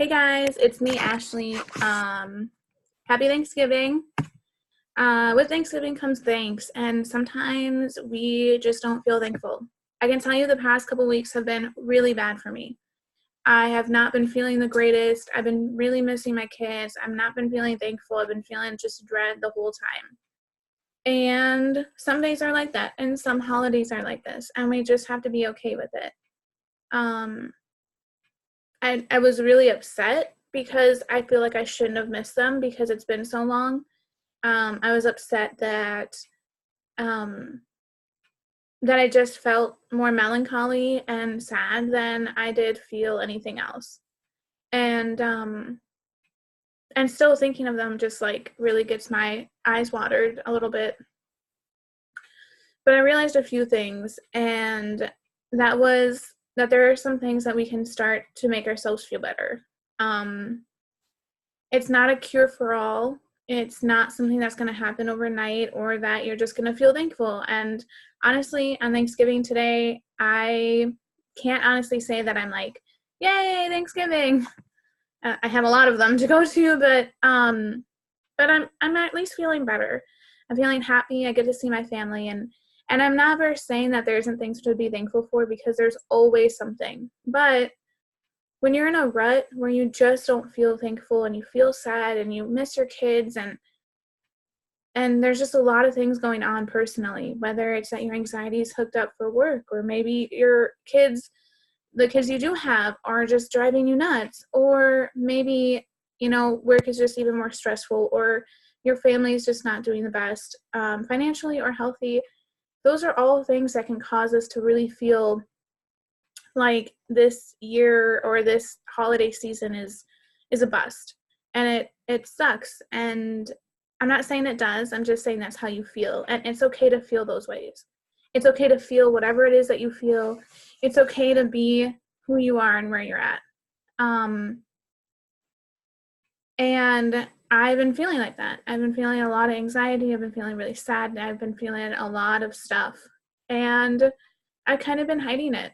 Hey guys, it's me, Ashley. Happy Thanksgiving. With Thanksgiving comes thanks, and sometimes we just don't feel thankful. I can tell you the past couple weeks have been really bad for me. I have not been feeling the greatest. I've been really missing my kids. I've not been feeling thankful. I've been feeling just dread the whole time. And some days are like that, and some holidays are like this, and we just have to be okay with it. Um, I was really upset because I feel like I shouldn't have missed them because it's been so long. I was upset um, that I just felt more melancholy and sad than I did feel anything else. And still thinking of them just like really gets my eyes watered a little bit. But I realized a few things, and that was that there are some things that we can start to make ourselves feel better. Um, it's not a cure for all. It's not something that's going to happen overnight or that you're just going to feel thankful. And honestly, on Thanksgiving today, I can't honestly say that I'm like, yay, Thanksgiving. I have a lot of them to go to, but I'm at least feeling better. I'm feeling happy. I get to see my family, and I'm never saying that there isn't things to be thankful for because there's always something. But when you're in a rut where you just don't feel thankful and you feel sad and you miss your kids and there's just a lot of things going on personally, whether it's that your anxiety is hooked up for work or maybe your kids, the kids you do have, are just driving you nuts, or maybe work is just even more stressful, or your family is just not doing the best financially or healthy. Those are all things that can cause us to really feel like this year or this holiday season is a bust, and it sucks. And I'm not saying it does, I'm just saying that's how you feel, and it's okay to feel those ways. It's okay to feel whatever it is that you feel. It's okay to be who you are and where you're at. And I've been feeling like that. I've been feeling a lot of anxiety. I've been feeling really sad. I've been feeling a lot of stuff, and I've kind of been hiding it.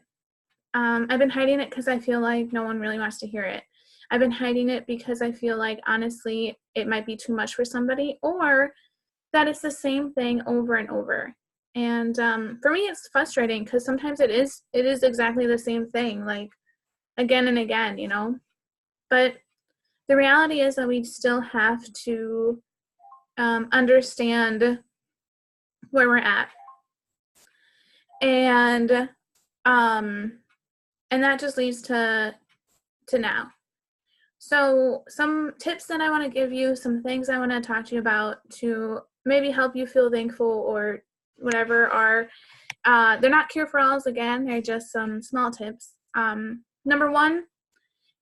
I've been hiding it because I feel like no one really wants to hear it. I've been hiding it because I feel like, honestly, it might be too much for somebody, or that it's the same thing over and over. And for me, it's frustrating because sometimes it is exactly the same thing, like again and again. But the reality is that we still have to understand where we're at, and um, and that just leads to now. So some tips that I want to give you, some things I want to talk to you about to maybe help you feel thankful or whatever, are they're not cure for alls. Again, they're just some small tips. Number one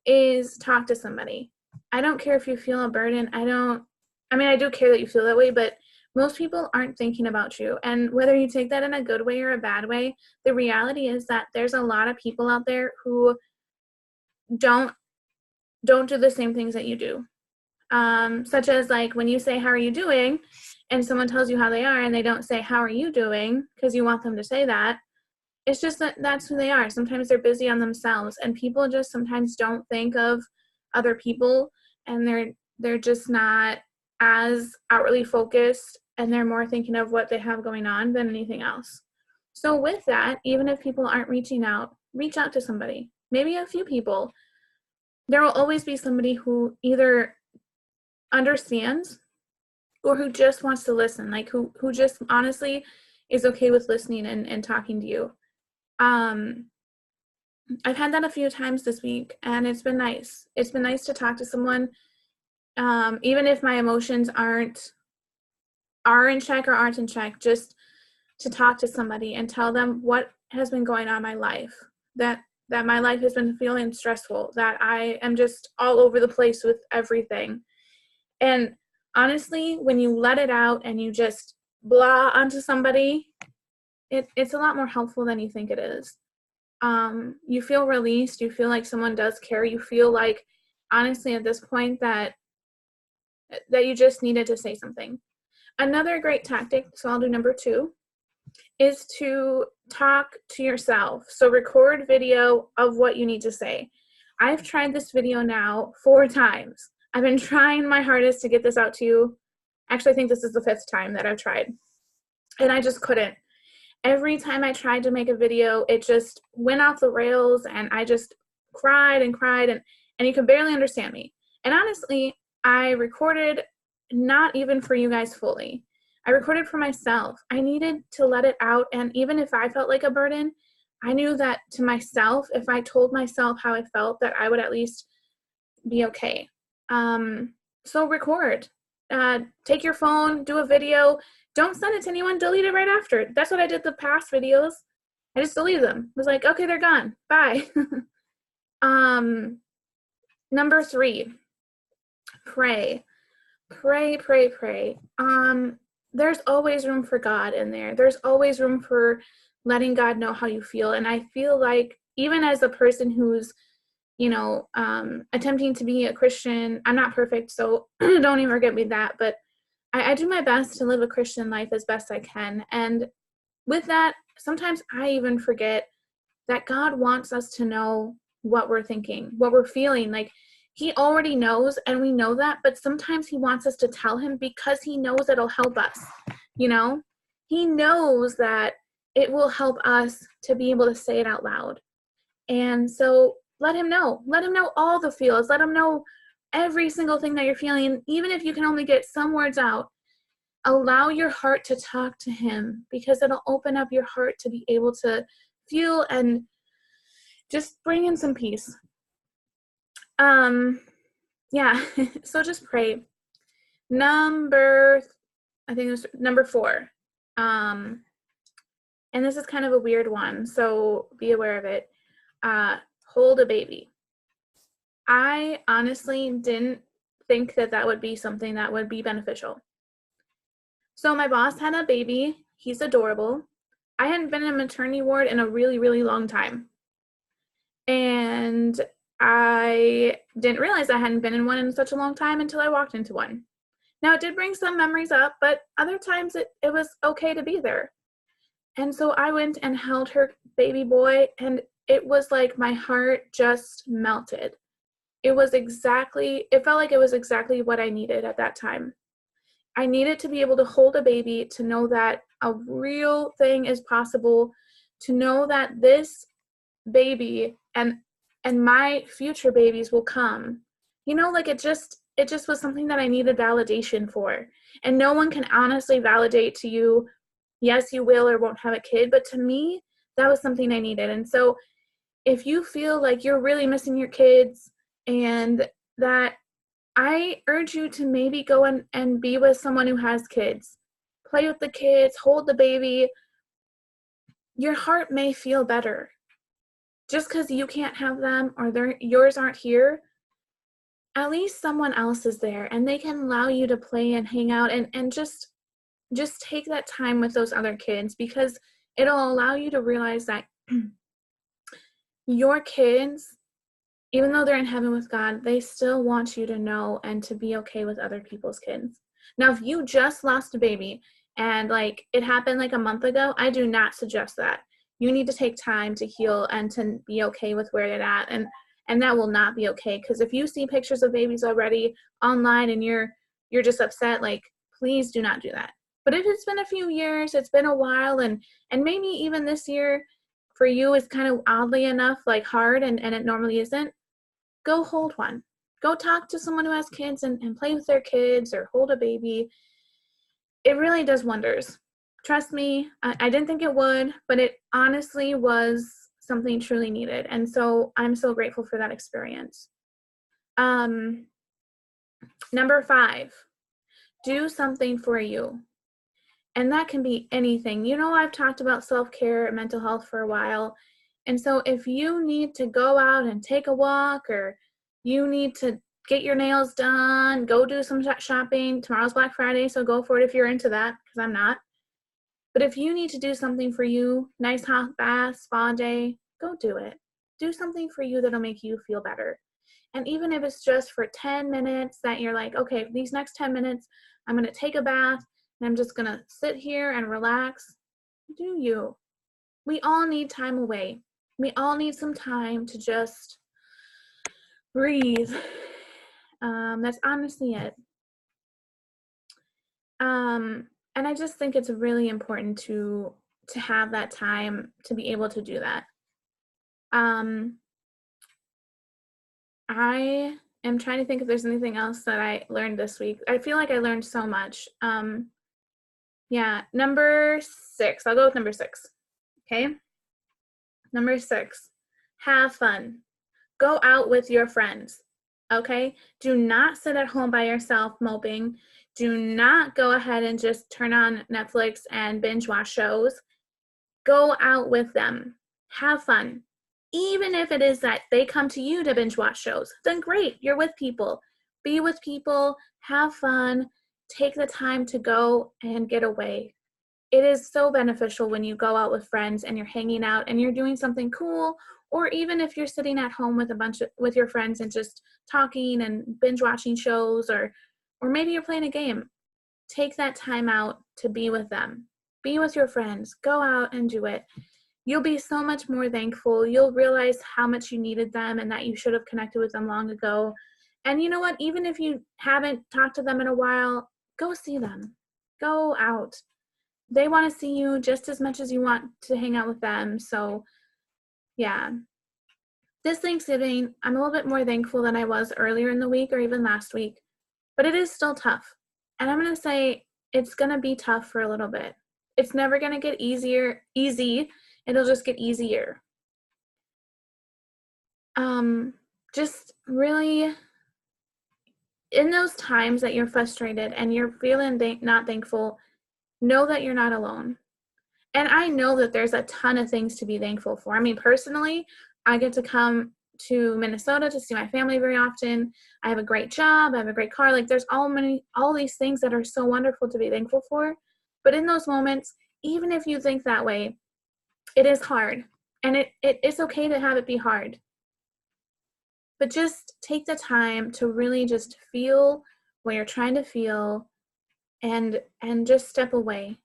is talk to somebody. I don't care if you feel a burden. I do care that you feel that way, but most people aren't thinking about you. And whether you take that in a good way or a bad way, the reality is that there's a lot of people out there who don't do the same things that you do. Such as, like, when you say, how are you doing? And someone tells you how they are and they don't say, how are you doing? Because you want them to say that. It's just that that's who they are. Sometimes they're busy on themselves, and people just sometimes don't think of other people, and they're just not as outwardly focused, and they're more thinking of what they have going on than anything else. So with that, even if people aren't reaching out, reach out to somebody, maybe a few people. There will always be somebody who either understands or who just wants to listen, like who just honestly is okay with listening and talking to you. um I've had that a few times this week, and it's been nice. It's been nice to talk to someone, even if my emotions are in check or aren't in check, just to talk to somebody and tell them what has been going on in my life, that my life has been feeling stressful, that I am just all over the place with everything. And honestly, when you let it out and you just blah onto somebody, it's a lot more helpful than you think it is. You feel released. You feel like someone does care. You feel like, honestly, at this point, that you just needed to say something. Another great tactic, so I'll do number 2, is to talk to yourself. So record video of what you need to say. I've tried this video now 4 times. I've been trying my hardest to get this out to you. Actually, I think this is the 5th time that I've tried, and I just couldn't. Every time I tried to make a video, it just went off the rails, and I just cried and cried, and you could barely understand me. And honestly, I recorded not even for you guys fully. I recorded for myself. I needed to let it out, and even if I felt like a burden, I knew that to myself, if I told myself how I felt, that I would at least be okay. So record. Take your phone, do a video. Don't send it to anyone, delete it right after. That's what I did the past videos. I just deleted them. I was like, okay, they're gone. Bye. Number 3, pray. Pray, pray, pray. There's always room for God in there. There's always room for letting God know how you feel. And I feel like even as a person who's, attempting to be a Christian, I'm not perfect, so don't even forget me that, but I do my best to live a Christian life as best I can. And with that, sometimes I even forget that God wants us to know what we're thinking, what we're feeling. Like, he already knows, and we know that, but sometimes he wants us to tell him because he knows it'll help us. He knows that it will help us to be able to say it out loud. And so let him know all the feels. Let him know every single thing that you're feeling. Even if you can only get some words out, allow your heart to talk to him, because it'll open up your heart to be able to feel and just bring in some peace. Yeah, so just pray. Number 4. And this is kind of a weird one, so be aware of it. Hold a baby. I honestly didn't think that would be something that would be beneficial. So my boss had a baby. He's adorable. I hadn't been in a maternity ward in a really, really long time. And I didn't realize I hadn't been in one in such a long time until I walked into one. Now, it did bring some memories up, but other times it was okay to be there. And so I went and held her baby boy, and it was like my heart just melted. It felt like it was exactly what I needed at that time. I needed to be able to hold a baby, to know that a real thing is possible, to know that this baby and my future babies will come. Like it just was something that I needed validation for. And no one can honestly validate to you, yes, you will or won't have a kid, but to me, that was something I needed. And so if you feel like you're really missing your kids, and that, I urge you to maybe go and be with someone who has kids. Play with the kids, hold the baby. Your heart may feel better. Just because you can't have them or yours aren't here, at least someone else is there, and they can allow you to play and hang out and just take that time with those other kids, because it'll allow you to realize that your kids, even though they're in heaven with God, they still want you to know and to be okay with other people's kids. Now, if you just lost a baby and it happened a month ago, I do not suggest that. You need to take time to heal and to be okay with where you're at, and that will not be okay. Because if you see pictures of babies already online and you're just upset, please do not do that. But if it's been a few years, it's been a while, and maybe even this year for you is kind of oddly enough hard, and it normally isn't, go hold one. Go talk to someone who has kids and play with their kids, or hold a baby. It really does wonders. Trust me, I didn't think it would, but it honestly was something truly needed. And so I'm so grateful for that experience. Number 5, do something for you. And that can be anything. I've talked about self-care and mental health for a while. And so if you need to go out and take a walk, or you need to get your nails done, go do some shopping. Tomorrow's Black Friday, so go for it if you're into that, because I'm not. But if you need to do something for you, nice hot bath, spa day, go do it. Do something for you that'll make you feel better. And even if it's just for 10 minutes that you're like, okay, these next 10 minutes, I'm going to take a bath, and I'm just going to sit here and relax. Do you? We all need time away. We all need some time to just breathe. That's honestly it. And I just think it's really important to have that time to be able to do that. I am trying to think if there's anything else that I learned this week. I feel like I learned so much. Yeah, number 6. I'll go with number 6. Okay? Number 6. Have fun. Go out with your friends. Okay? Do not sit at home by yourself moping. Do not go ahead and just turn on Netflix and binge watch shows. Go out with them. Have fun. Even if it is that they come to you to binge watch shows, then great, you're with people. Be with people, have fun, take the time to go and get away. It is so beneficial when you go out with friends and you're hanging out and you're doing something cool, or even if you're sitting at home with your friends and just talking and binge watching shows, or maybe you're playing a game. Take that time out to be with them. Be with your friends. Go out and do it. You'll be so much more thankful. You'll realize how much you needed them and that you should have connected with them long ago. And you know what? Even if you haven't talked to them in a while, go see them. Go out. They want to see you just as much as you want to hang out with them. So, yeah. This Thanksgiving, I'm a little bit more thankful than I was earlier in the week or even last week, but it is still tough. And I'm going to say it's going to be tough for a little bit. It's never going to get easy. It'll just get easier. Just really, in those times that you're frustrated and you're feeling not thankful, know that you're not alone. And I know that there's a ton of things to be thankful for. I mean, personally, I get to come to Minnesota to see my family very often. I have a great job. I have a great car. Like, there's all these things that are so wonderful to be thankful for. But in those moments, even if you think that way, it is hard. And it's okay to have it be hard. But just take the time to really just feel what you're trying to feel and just step away.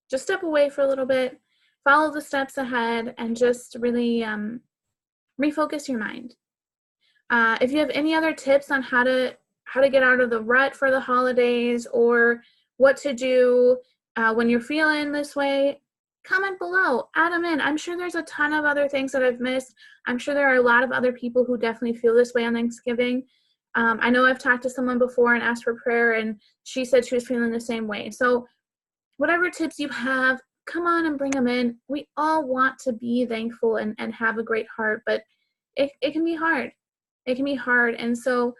Just step away for a little bit, follow the steps ahead, and just really refocus your mind. If you have any other tips on how to get out of the rut for the holidays, or what to do when you're feeling this way, comment below, add them in. I'm sure there's a ton of other things that I've missed. I'm sure there are a lot of other people who definitely feel this way on Thanksgiving. I know I've talked to someone before and asked for prayer, and she said she was feeling the same way. So whatever tips you have, come on and bring them in. We all want to be thankful and have a great heart, but it can be hard. It can be hard. And so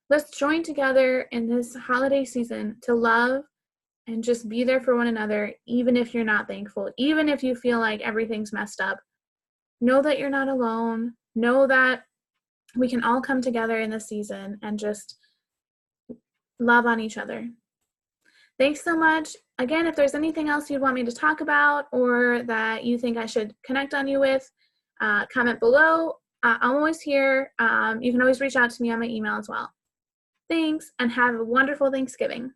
let's join together in this holiday season to love and just be there for one another, even if you're not thankful, even if you feel like everything's messed up. Know that you're not alone. Know that we can all come together in this season and just love on each other. Thanks so much. Again, if there's anything else you'd want me to talk about or that you think I should connect on you with, comment below. I'm always here. You can always reach out to me on my email as well. Thanks, and have a wonderful Thanksgiving.